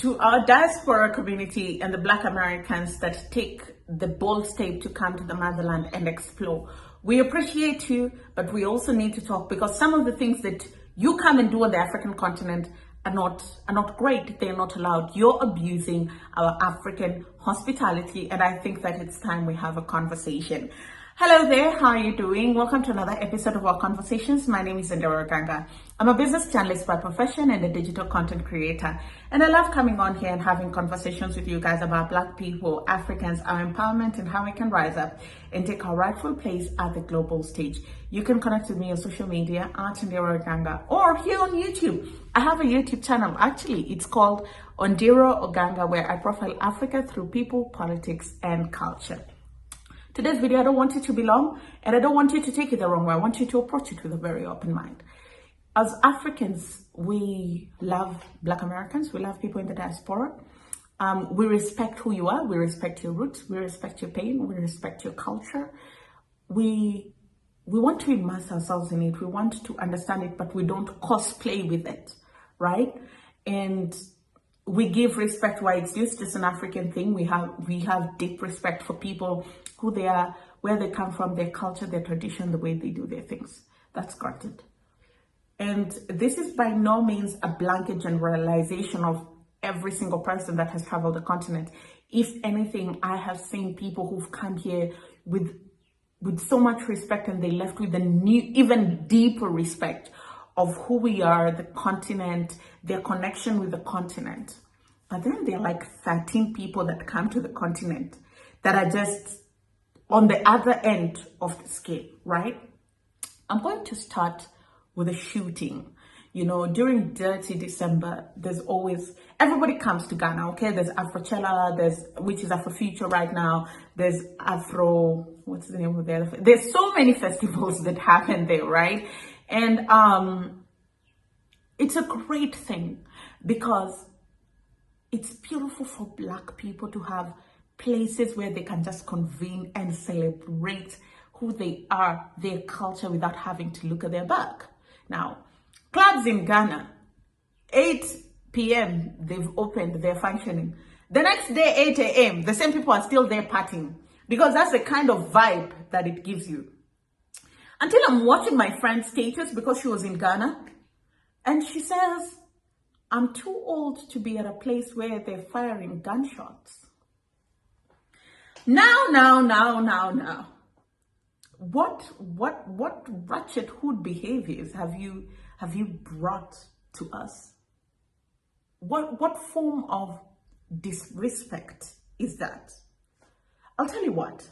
To our diaspora community and the Black Americans that take the bold step to come to the motherland and explore, we appreciate you, but we also need to talk, because some of the things that you come and do on the African continent are not great. They're not allowed. You're abusing our African hospitality, and I think that it's time we have a conversation. Hello there, how are you doing? Welcome to another episode of our conversations. My name is Ondiro Oganga. I'm a business journalist by profession and a digital content creator. And I love coming on here and having conversations with you guys about Black people, Africans, our empowerment, and how we can rise up and take our rightful place at the global stage. You can connect with me on social media at Ondiro Oganga or here on YouTube. I have a YouTube channel. Actually, it's called Ondiro Oganga, where I profile Africa through people, politics, and culture. Today's video, I don't want it to be long, and I don't want you to take it the wrong way. I want you to approach it with a very open mind. As Africans, we love Black Americans. We love people in the diaspora. We respect who you are. We respect your roots. We respect your pain. We respect your culture. We want to immerse ourselves in it. We want to understand it, but we don't cosplay with it, right? And we give respect where it's used as an African thing. We have deep respect for people, who they are, where they come from, their culture, their tradition, the way they do their things. That's granted. And this is by no means a blanket generalization of every single person that has traveled the continent. If anything, I have seen people who've come here with so much respect, and they left with a new, even deeper respect of who we are, the continent, their connection with the continent. But then there are like 13 people that come to the continent that are just on the other end of the scale, right? I'm going to start with a shooting. You know, during Dirty December, there's always, everybody comes to Ghana, okay? There's Afrochella, which is Afrofuture right now. There's what's the name of the other? There's so many festivals that happen there, right? And it's a great thing because it's beautiful for Black people to have places where they can just convene and celebrate who they are, their culture, without having to look at their back. Now, clubs in Ghana, 8 p.m., they've opened, they're functioning. The next day, 8 a.m., the same people are still there partying, because that's the kind of vibe that it gives you. Until I'm watching my friend's status, because she was in Ghana, and she says, I'm too old to be at a place where they're firing gunshots. Now. What ratchet hood behaviors have you brought to us? What form of disrespect is that? I'll tell you what,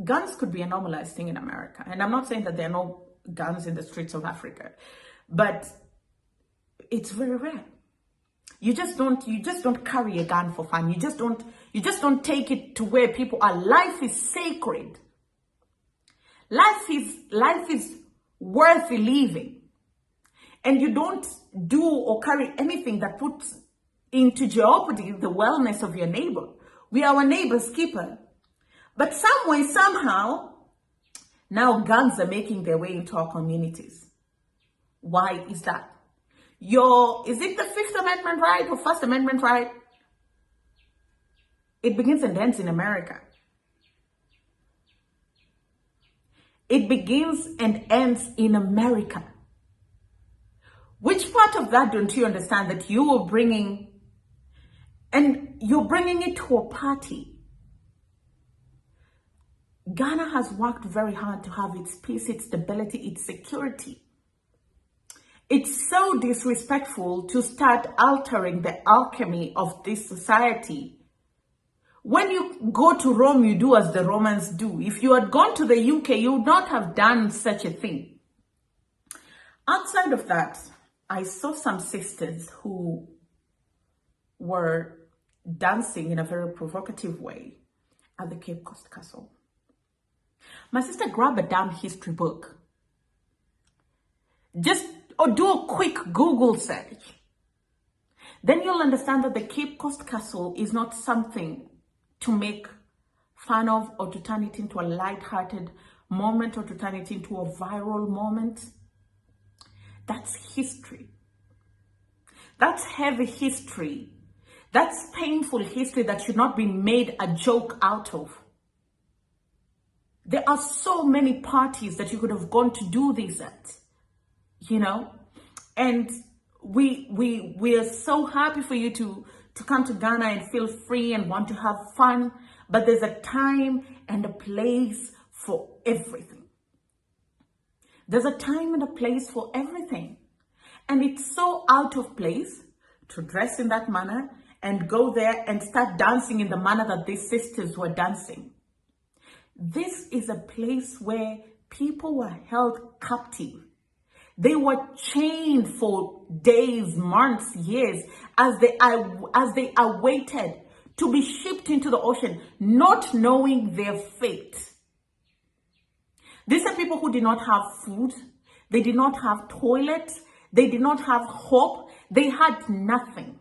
guns could be a normalized thing in America. And I'm not saying that there are no guns in the streets of Africa, but it's very rare. You just don't carry a gun for fun. You just don't take it to where people are. Life is sacred. Life is worth living. And you don't do or carry anything that puts into jeopardy the wellness of your neighbor. We are our neighbor's keeper. But some way, somehow, now guns are making their way into our communities. Why is that? Is it the Fifth Amendment right or First Amendment right? It begins and ends in America. It begins and ends in America. Which part of that don't you understand that you are bringing, and you're bringing it to a party? Ghana has worked very hard to have its peace, its stability, its security. It's so disrespectful to start altering the alchemy of this society. When you go to Rome, you do as the Romans do. If you had gone to the UK, you would not have done such a thing. Outside of that, I saw some sisters who were dancing in a very provocative way at the Cape Coast Castle. My sister grabbed a damn history book. Or do a quick Google search. Then you'll understand that the Cape Coast Castle is not something to make fun of or to turn it into a light-hearted moment or to turn it into a viral moment. That's history. That's heavy history That's painful history that should not be made a joke out of. There are so many parties that you could have gone to do this at, you know, and we are so happy for you to come to Ghana and feel free and want to have fun, but there's a time and a place for everything. There's a time and a place for everything. And it's so out of place to dress in that manner and go there and start dancing in the manner that these sisters were dancing. This is a place where people were held captive. They were chained for days, months, years as they awaited to be shipped into the ocean, not knowing their fate. These are people who did not have food. They did not have toilets. They did not have hope. They had nothing.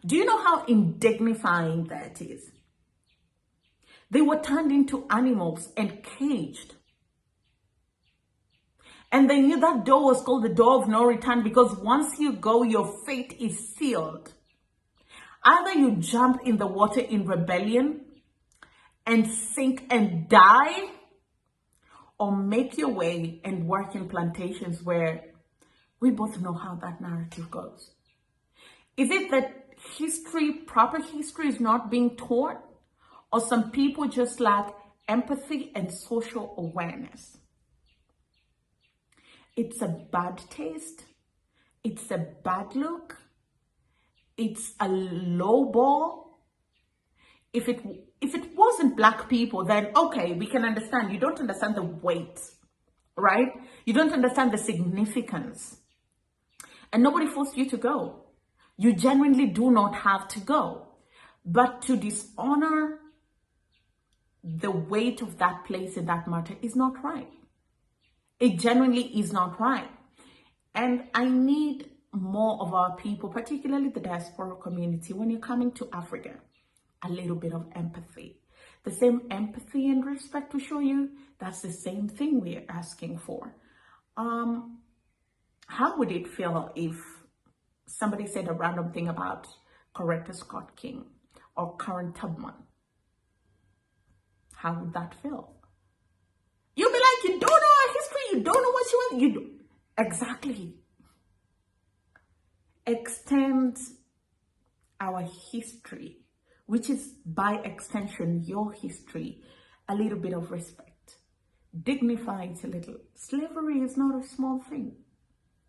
Do you know how indignifying that is? They were turned into animals and caged. And they knew that door was called the door of no return, because once you go, your fate is sealed. Either you jump in the water in rebellion and sink and die, or make your way and work in plantations, where we both know how that narrative goes. Is it that history, proper history, is not being taught? Or some people just lack empathy and social awareness? It's a bad taste. It's a bad look. It's a low ball. If it wasn't Black people, then okay, we can understand. You don't understand the weight, right? You don't understand the significance. And nobody forced you to go. You genuinely do not have to go. But to dishonor the weight of that place in that matter is not right. It genuinely is not right. And I need more of our people, particularly the diaspora community, when you're coming to Africa, a little bit of empathy. The same empathy and respect we show you, that's the same thing we're asking for. How would it feel if somebody said a random thing about Coretta Scott King or Karen Tubman? How would that feel? You'll be like, you don't know our history, you don't know what she wants. You do. Exactly. Extend our history, which is by extension your history, a little bit of respect. Dignify it a little. Slavery is not a small thing.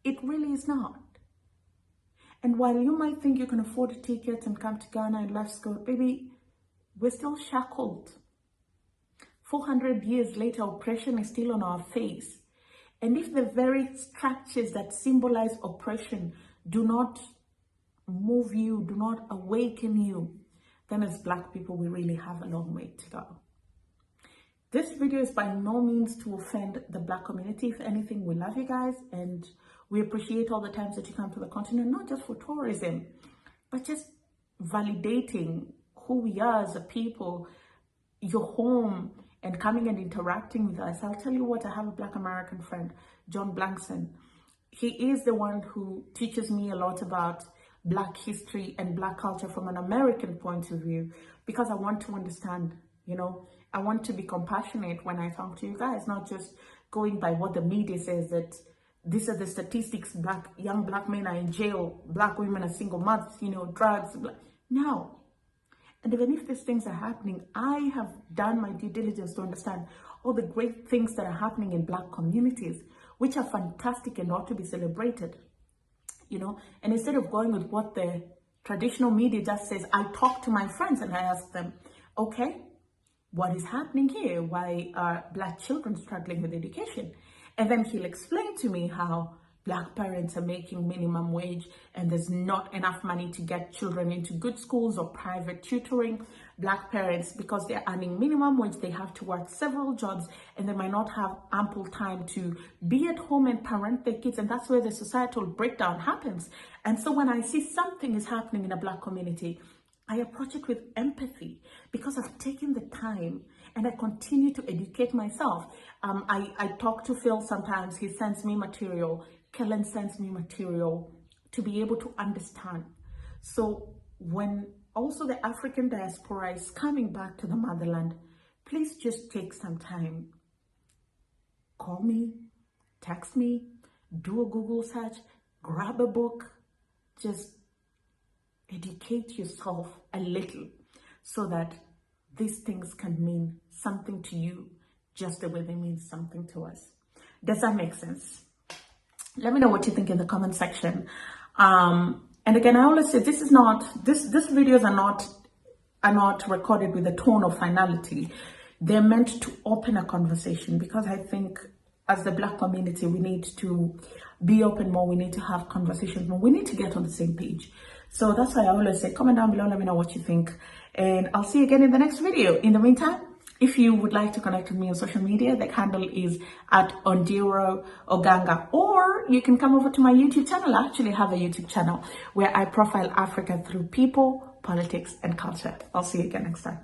It really is not. And while you might think you can afford a ticket and come to Ghana and life's good, baby, we're still shackled. 400 years later, oppression is still on our face. And if the very structures that symbolize oppression do not move you, do not awaken you, then as Black people, we really have a long way to go. This video is by no means to offend the Black community. If anything, we love you guys and we appreciate all the times that you come to the continent, not just for tourism, but just validating who we are as a people, your home, and coming and interacting with us. I'll tell you what, I have a Black American friend, John Blankson. He is the one who teaches me a lot about Black history and Black culture from an American point of view, because I want to understand, you know, I want to be compassionate when I talk to you guys, not just going by what the media says that these are the statistics, young Black men are in jail, Black women are single mothers, you know, drugs. No. And even if these things are happening, I have done my due diligence to understand all the great things that are happening in Black communities, which are fantastic and ought to be celebrated, you know. And instead of going with what the traditional media just says, I talk to my friends and I ask them, okay, what is happening here? Why are Black children struggling with education? And then he'll explain to me how Black parents are making minimum wage and there's not enough money to get children into good schools or private tutoring. Black parents, because they're earning minimum wage, they have to work several jobs and they might not have ample time to be at home and parent their kids. And that's where the societal breakdown happens. And so when I see something is happening in a Black community, I approach it with empathy because I've taken the time and I continue to educate myself. I talk to Phil sometimes, he sends me material. Kellen sends me material to be able to understand. So when also the African diaspora is coming back to the motherland, please just take some time. Call me, text me, do a Google search, grab a book, just educate yourself a little so that these things can mean something to you just the way they mean something to us. Does that make sense? Let me know what you think in the comment section. And again, I always say this videos are not recorded with a tone of finality. They're meant to open a conversation, because I think as the Black community, we need to be open more. We need to have conversations more. We need to get on the same page. So that's why I always say, comment down below, let me know what you think. And I'll see you again in the next video. In the meantime, if you would like to connect with me on social media, the handle is at Ondiro Oganga, or you can come over to my YouTube channel. I actually have a YouTube channel where I profile Africa through people, politics, and culture. I'll see you again next time.